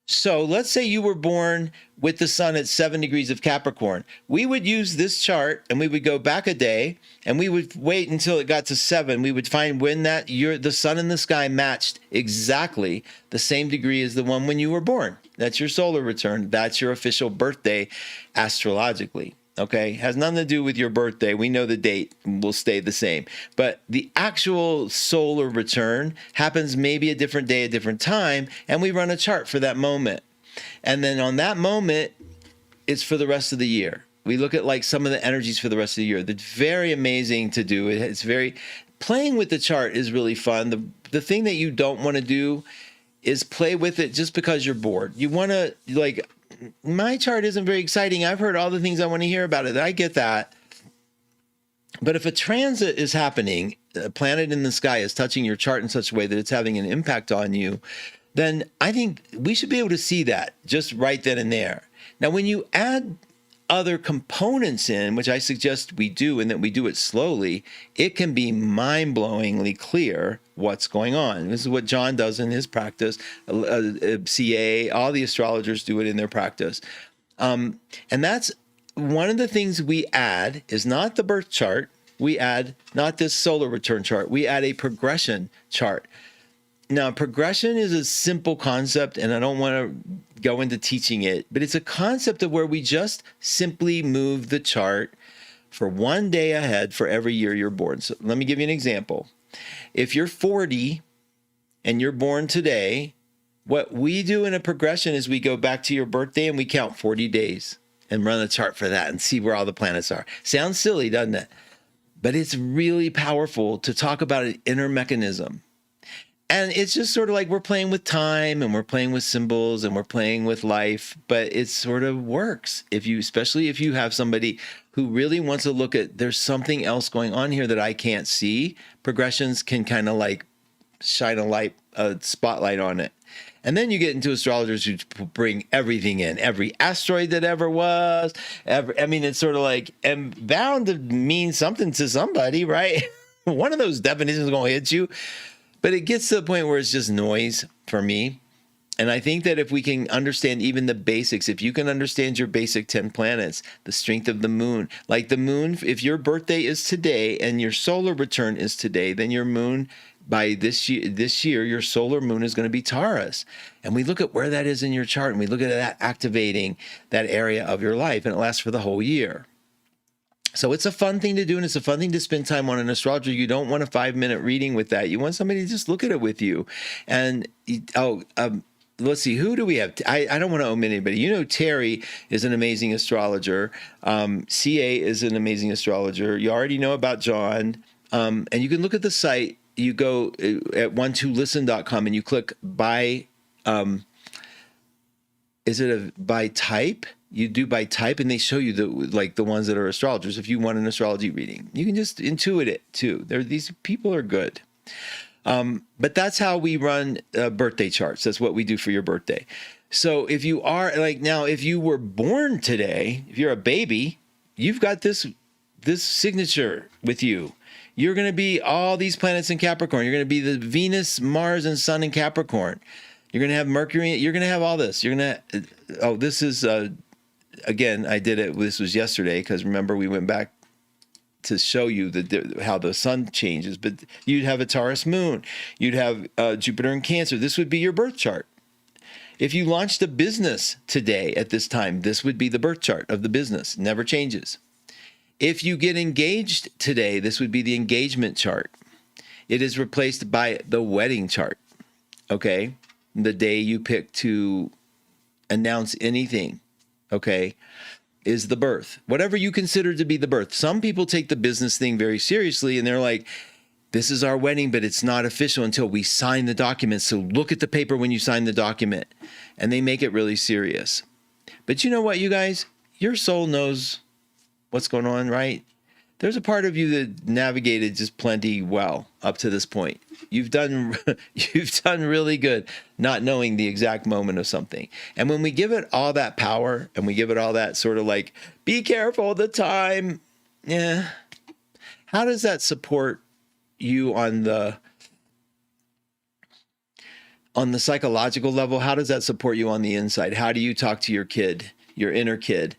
S2: So let's say you were born with the sun at 7 degrees of Capricorn. We would use this chart and we would go back a day and we would wait until it got to 7. We would find when the sun in the sky matched exactly the same degree as the one when you were born. That's your solar return. That's your official birthday astrologically. Okay, has nothing to do with your birthday. We know the date will stay the same. But the actual solar return happens maybe a different day, a different time, and we run a chart for that moment. And then on that moment, it's for the rest of the year. We look at like some of the energies for the rest of the year. That's very amazing to do. It's very, playing with the chart is really fun. The thing that you don't want to do is play with it just because you're bored. You want to, like, my chart isn't very exciting. I've heard all the things I want to hear about it. I get that. But if a transit is happening, a planet in the sky is touching your chart in such a way that it's having an impact on you, then I think we should be able to see that just right then and there. Now, when you add other components in, which I suggest we do, and that we do it slowly, it can be mind-blowingly clear what's going on. This is what John does in his practice. CA, all the astrologers do it in their practice. And that's one of the things we add is not the birth chart. We add not this solar return chart. We add a progression chart. Now, progression is a simple concept, and I don't want to go into teaching it, but it's a concept of where we just simply move the chart for one day ahead for every year you're born. So let me give you an example. If you're 40 and you're born today, what we do in a progression is we go back to your birthday and we count 40 days and run a chart for that and see where all the planets are. Sounds silly, doesn't it? But it's really powerful to talk about an inner mechanism. And it's just sort of like we're playing with time and we're playing with symbols and we're playing with life, but it sort of works if you, especially if you have somebody who really wants to look at, there's something else going on here that I can't see. Progressions can kind of like shine a spotlight on it. And then you get into astrologers who bring everything in, every asteroid that ever was. I mean, it's sort of like, and bound to mean something to somebody, right? One of those definitions is going to hit you. But it gets to the point where it's just noise for me. And I think that if we can understand even the basics, if you can understand your basic 10 planets, the strength of the moon, like the moon, if your birthday is today and your solar return is today, then your moon by this year, your solar moon is going to be Taurus. And we look at where that is in your chart and we look at that activating that area of your life, and it lasts for the whole year. So it's a fun thing to do, and it's a fun thing to spend time on an astrologer. You don't want a 5-minute reading with that. You want somebody to just look at it with you. And let's see, who do we have? I don't want to omit anybody. You know, Terry is an amazing astrologer. CA is an amazing astrologer. You already know about John. And you can look at the site. You go at 12listen.com and you click by, by type? You do by type, and they show you the ones that are astrologers. If you want an astrology reading, you can just intuit it too. These people are good. But that's how we run birthday charts. That's what we do for your birthday. So if you are like now, if you were born today, if you're a baby, you've got this signature with you. You're going to be all these planets in Capricorn. You're going to be the Venus, Mars, and Sun in Capricorn. You're going to have Mercury. You're going to have all this. You're going to. This is. Again, I did it. This was yesterday because remember we went back to show you how the sun changes. But you'd have a Taurus moon. You'd have Jupiter in Cancer. This would be your birth chart. If you launched a business today at this time, this would be the birth chart of the business. Never changes. If you get engaged today, this would be the engagement chart. It is replaced by the wedding chart. Okay, the day you pick to announce anything. Okay, is the birth. Whatever you consider to be the birth. Some people take the business thing very seriously and they're like, this is our wedding, but it's not official until we sign the document. So look at the paper when you sign the document. And they make it really serious. But you know what, you guys? Your soul knows what's going on, right? There's a part of you that navigated just plenty well up to this point. You've done really good not knowing the exact moment of something. And when we give it all that power and we give it all that sort of like, be careful of the time. Yeah. How does that support you on the psychological level? How does that support you on the inside? How do you talk to your kid, your inner kid?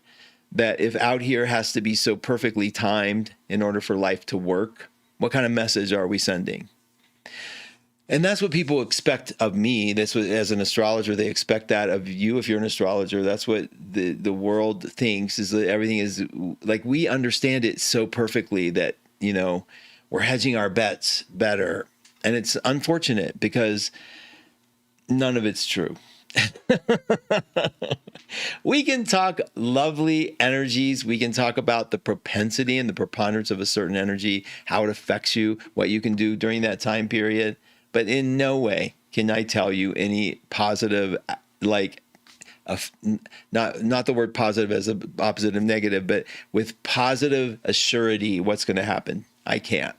S2: That if out here has to be so perfectly timed in order for life to work, what kind of message are we sending? And that's what people expect of me. That's what, as an astrologer, they expect that of you if you're an astrologer. That's what the world thinks, is that everything is like, we understand it so perfectly that, you know, we're hedging our bets better. And it's unfortunate because none of it's true. We can talk lovely energies. We can talk about the propensity and the preponderance of a certain energy, how it affects you, what you can do during that time period. But in no way can I tell you any positive, like, not the word positive as an opposite of negative, but with positive assurity what's going to happen. I can't.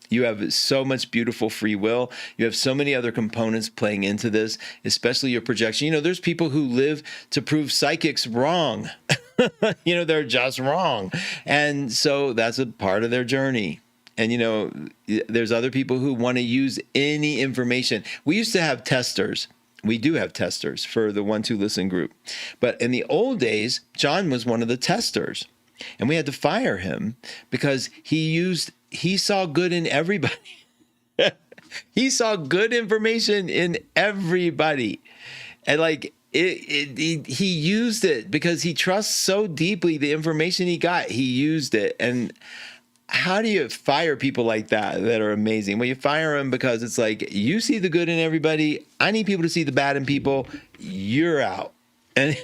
S2: You have so much beautiful free will. You have so many other components playing into this, especially your projection. You know, there's people who live to prove psychics wrong. You know, they're just wrong. And so that's a part of their journey. And, you know, there's other people who want to use any information. We used to have testers. We do have testers for the 1-2-Listen group. But in the old days, John was one of the testers. And we had to fire him because he saw good in everybody. He saw good information in everybody. And like he used it because he trusts so deeply the information he got. He used it. And how do you fire people like that are amazing? Well, you fire them because it's like, you see the good in everybody. I need people to see the bad in people. You're out. And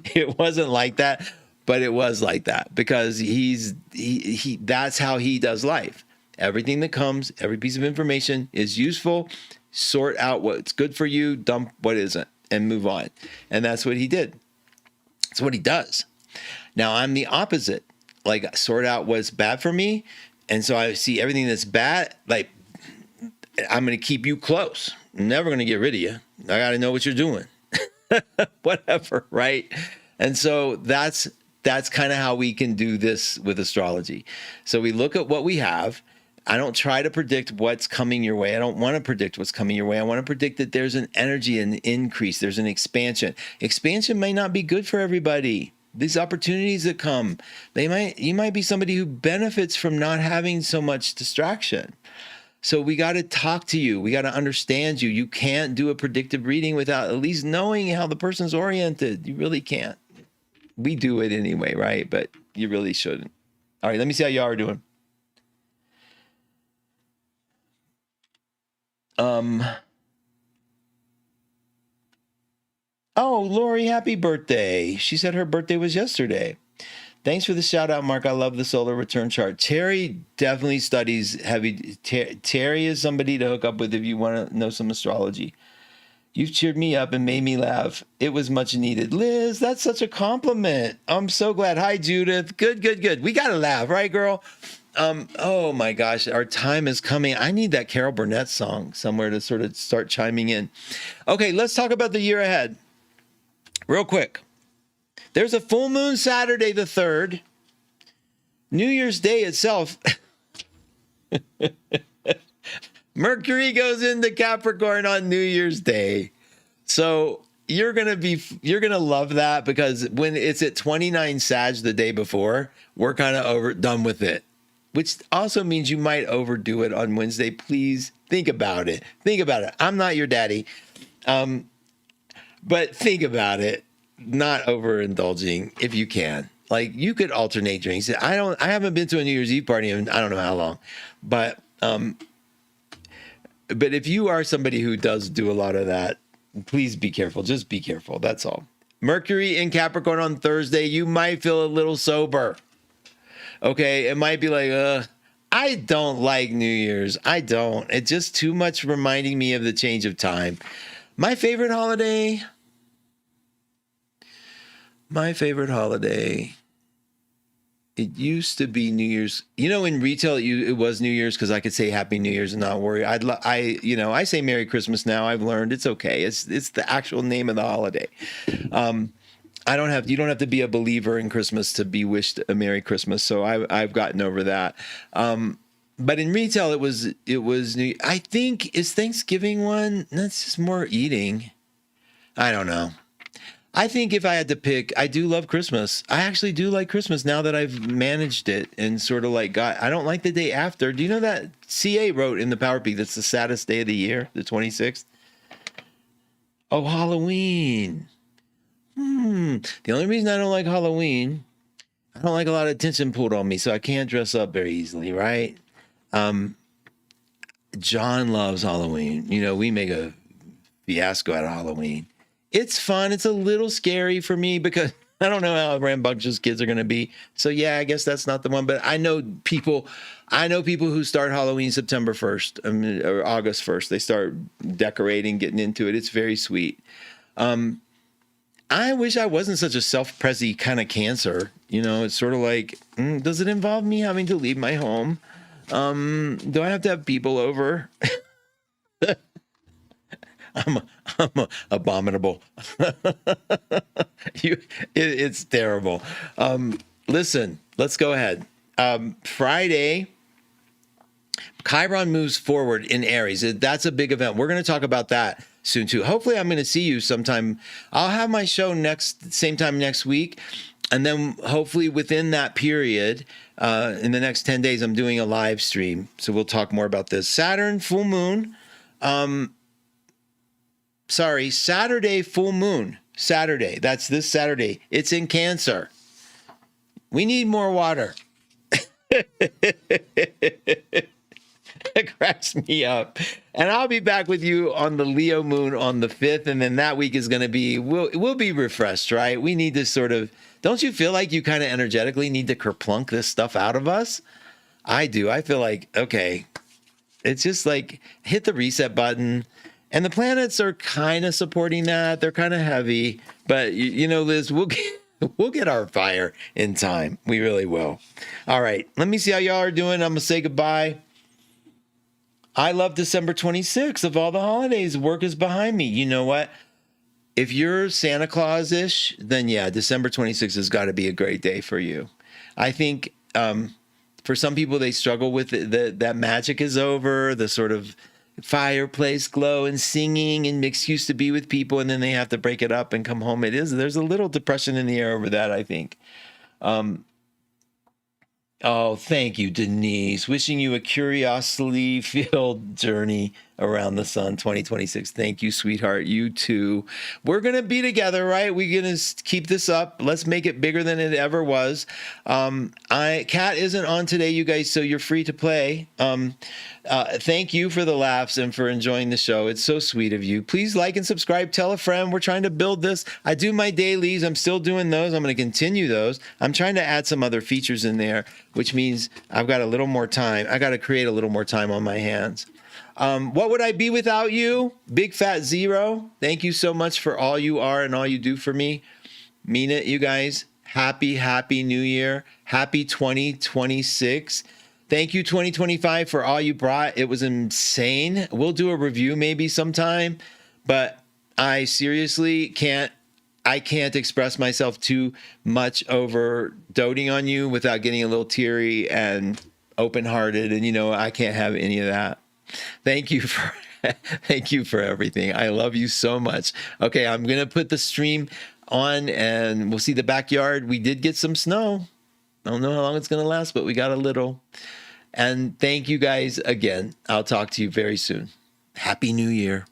S2: it wasn't like that, but it was like that because he that's how he does life. Everything that comes, every piece of information is useful. Sort out what's good for you, dump what isn't, and move on. And that's what he did. That's what he does. Now I'm the opposite. Like, sort out what's bad for me. And so I see everything that's bad, like, I'm going to keep you close. I'm never going to get rid of you. I got to know what you're doing. Whatever, right? And so that's kind of how we can do this with astrology. So we look at what we have. I don't try to predict what's coming your way. I don't want to predict what's coming your way. I want to predict that there's an energy, an increase, there's an expansion. Expansion may not be good for everybody. These opportunities that come, you might be somebody who benefits from not having so much distraction. So we got to talk to you. We got to understand you. You can't do a predictive reading without at least knowing how the person's oriented. You really can't. We do it anyway, right? But you really shouldn't. All right, let me see how y'all are doing. Oh, Lori, happy birthday. She said her birthday was yesterday. Thanks for the shout out, Mark. I love the solar return chart. Terry definitely studies heavy. Terry is somebody to hook up with if you want to know some astrology. You've cheered me up and made me laugh. It was much needed. Liz, that's such a compliment. I'm so glad. Hi, Judith. Good. We got to laugh, right, girl? Oh my gosh, our time is coming. I need that Carol Burnett song somewhere to sort of start chiming in. Okay, let's talk about the year ahead. Real quick. There's a full moon Saturday the 3rd. New Year's Day itself. Mercury goes into Capricorn on New Year's Day. So you're going to love that, because when it's at 29 Sag the day before, we're kind of done with it, which also means you might overdo it on Wednesday. Please think about it. I'm not your daddy. But think about it, not overindulging if you can. Like, you could alternate drinks. I haven't been to a New Year's Eve party in I don't know how long, but if you are somebody who does do a lot of that, please be careful. Just be careful. That's all. Mercury in Capricorn on Thursday, you might feel a little sober. Okay, it might be like, I don't like New Year's. I don't. It's just too much reminding me of the change of time. My favorite holiday, it used to be New Year's. You know, in retail, it was New Year's because I could say Happy New Year's and not worry. I say Merry Christmas now. I've learned it's okay. It's the actual name of the holiday. You don't have to be a believer in Christmas to be wished a Merry Christmas. So I've gotten over that. But in retail, it was New. I think, is Thanksgiving one? That's just more eating. I don't know. I think if I had to pick, I do love Christmas. I actually do like Christmas now that I've managed it and sort of like I don't like the day after. Do you know that CA wrote in the Power Peak that's the saddest day of the year, the 26th? Oh, Halloween. The only reason I don't like Halloween, I don't like a lot of attention pulled on me, so I can't dress up very easily, right? John loves Halloween. You know, we make a fiasco out of Halloween. It's fun. It's a little scary for me because I don't know how rambunctious kids are going to be. So yeah, I guess that's not the one. But I know people who start Halloween September 1st or August 1st. They start decorating, getting into it. It's very sweet. I wish I wasn't such a self-prezi kind of Cancer. You know, it's sort of like, does it involve me having to leave my home? Do I have to have people over? I'm abominable. It's terrible. Listen, let's go ahead. Friday, Chiron moves forward in Aries. That's a big event. We're going to talk about that soon too. Hopefully I'm going to see you sometime. I'll have my show same time next week. And then hopefully within that period, in the next 10 days, I'm doing a live stream. So we'll talk more about this. Saturn, full moon. Saturday, full moon. Saturday. That's this Saturday. It's in Cancer. We need more water. It cracks me up. And I'll be back with you on the Leo moon on the 5th. And then that week is going to be, we'll be refreshed, right? We need to sort of, don't you feel like you kind of energetically need to kerplunk this stuff out of us? I do. I feel like, okay, it's just like hit the reset button. And the planets are kind of supporting that. They're kind of heavy. But, you know, Liz, we'll get our fire in time. We really will. All right. Let me see how y'all are doing. I'm going to say goodbye. I love December 26th of all the holidays. Work is behind me. You know what? If you're Santa Claus-ish, then yeah, December 26th has got to be a great day for you. I think for some people, they struggle with it, that magic is over, the sort of fireplace glow and singing and excuse to be with people, and then they have to break it up and come home. There's a little depression in the air over that, I think. Oh, thank you, Denise. Wishing you a curiosity-filled journey around the sun 2026. Thank you, sweetheart. You too. We're going to be together, right? We're going to keep this up. Let's make it bigger than it ever was. Kat isn't on today, you guys, so you're free to play. Thank you for the laughs and for enjoying the show. It's so sweet of you. Please like and subscribe. Tell a friend. We're trying to build this. I do my dailies. I'm still doing those. I'm going to continue those. I'm trying to add some other features in there, which means I've got a little more time. I got to create a little more time on my hands. What would I be without you? Big fat zero. Thank you so much for all you are and all you do for me. Mean it, you guys. Happy New Year. Happy 2026. Thank you, 2025, for all you brought. It was insane. We'll do a review maybe sometime, but I seriously can't express myself too much over doting on you without getting a little teary and open-hearted. And, you know, I can't have any of that. Thank you for everything. I love you so much. Okay, I'm going to put the stream on and we'll see the backyard. We did get some snow. I don't know how long it's going to last, but we got a little. And thank you guys again. I'll talk to you very soon. Happy New Year.